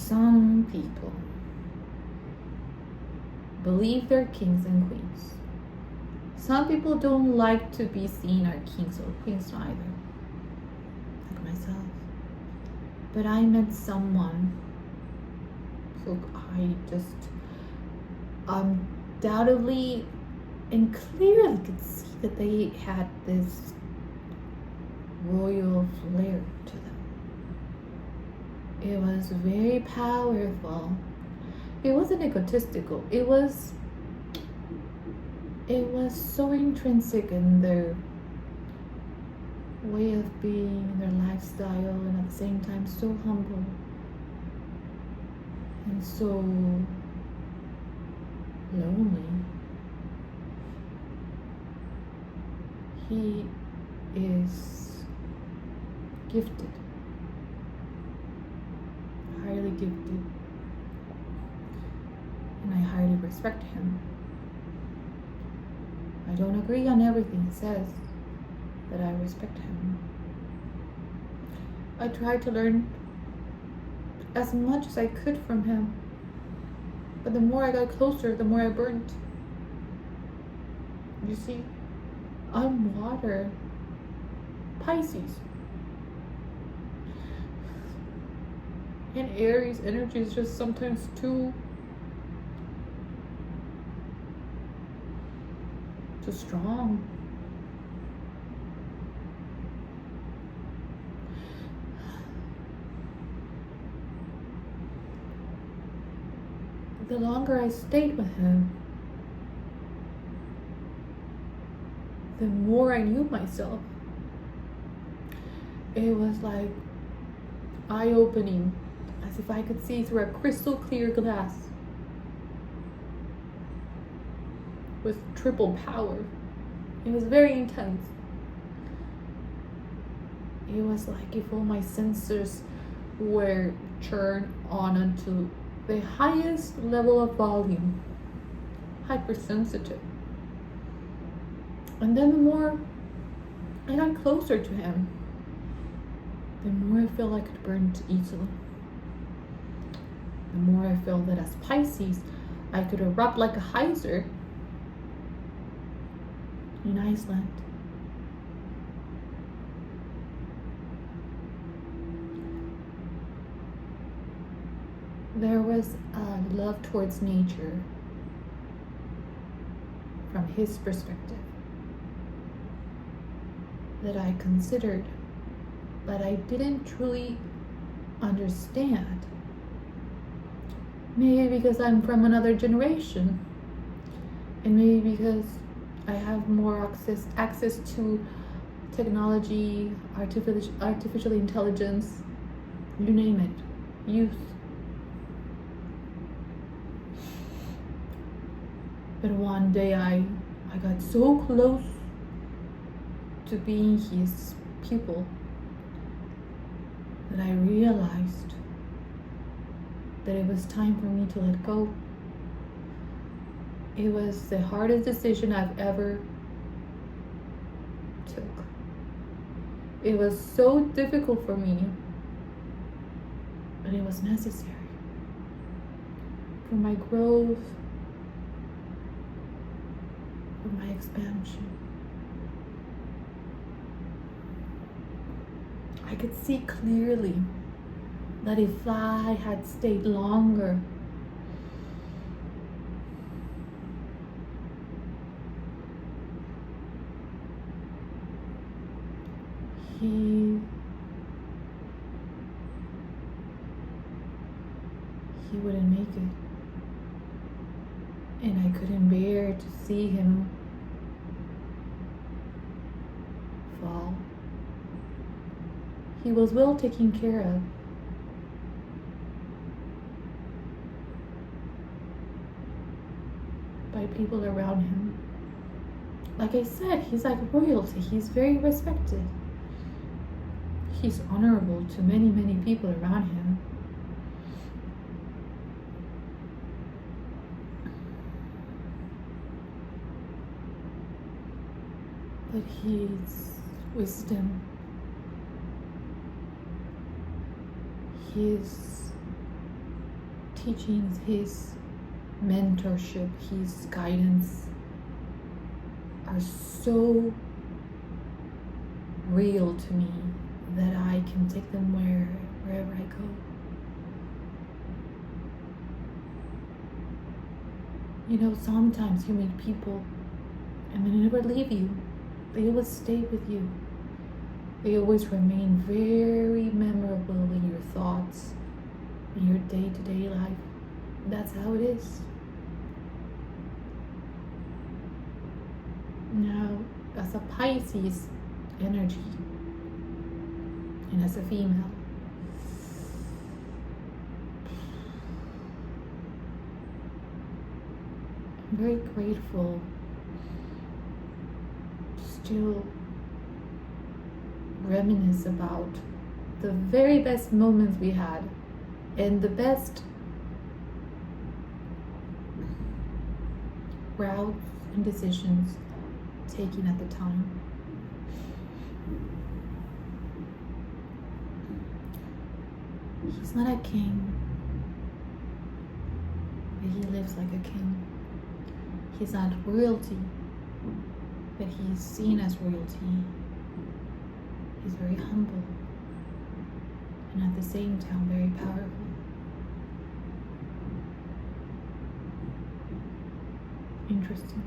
Some people believe they're kings and queens. Some people don't like to be seen as kings or queens either, like myself. But I met someone who I just undoubtedly and clearly could see that they had this royal flair to them. It was very powerful. It wasn't egotistical. It was so intrinsic in their way of being, their lifestyle, and at the same time so humble and so lonely. He is gifted, highly gifted, and I highly respect him. I don't agree on everything he says, but I respect him. I tried to learn as much as I could from him, but the more I got closer, the more I burnt. You see, I'm water, Pisces, and Aries energy is just sometimes too strong. The longer I stayed with him, the more I knew myself. It was like eye-opening, as if I could see through a crystal clear glass with triple power. It was very intense. It was like if all my sensors were turned on unto the highest level of volume, hypersensitive. And then the more I got closer to him, the more I felt I could burn easily. The more I felt that as Pisces, I could erupt like a geyser in Iceland. There was a love towards nature from his perspective that I considered, but I didn't truly understand. Maybe because I'm from another generation, and maybe because I have more access to technology, artificial intelligence, you name it, youth. But one day I got so close to being his pupil that I realized that it was time for me to let go. It was the hardest decision I've ever took. It was so difficult for me, but it was necessary for my growth, for my expansion. I could see clearly that if I had stayed longer, he wouldn't make it. And I couldn't bear to see him fall. He was well taken care of. By people around him. Like I said, he's like royalty. He's very respected. He's honorable to many, many people around him. But his wisdom, his teachings, his mentorship, his guidance are so real to me that I can take them wherever I go. You know, sometimes you meet people and they never leave you. They always stay with you. They always remain very memorable in your thoughts, in your day-to-day life. That's how it is. Now, as a Pisces energy, and as a female, I'm very grateful to still reminisce about the very best moments we had and the best routes and decisions taken at the time. He's not a king, but he lives like a king. He's not royalty, but he's seen as royalty. He's very humble, and at the same time very powerful. Interesting.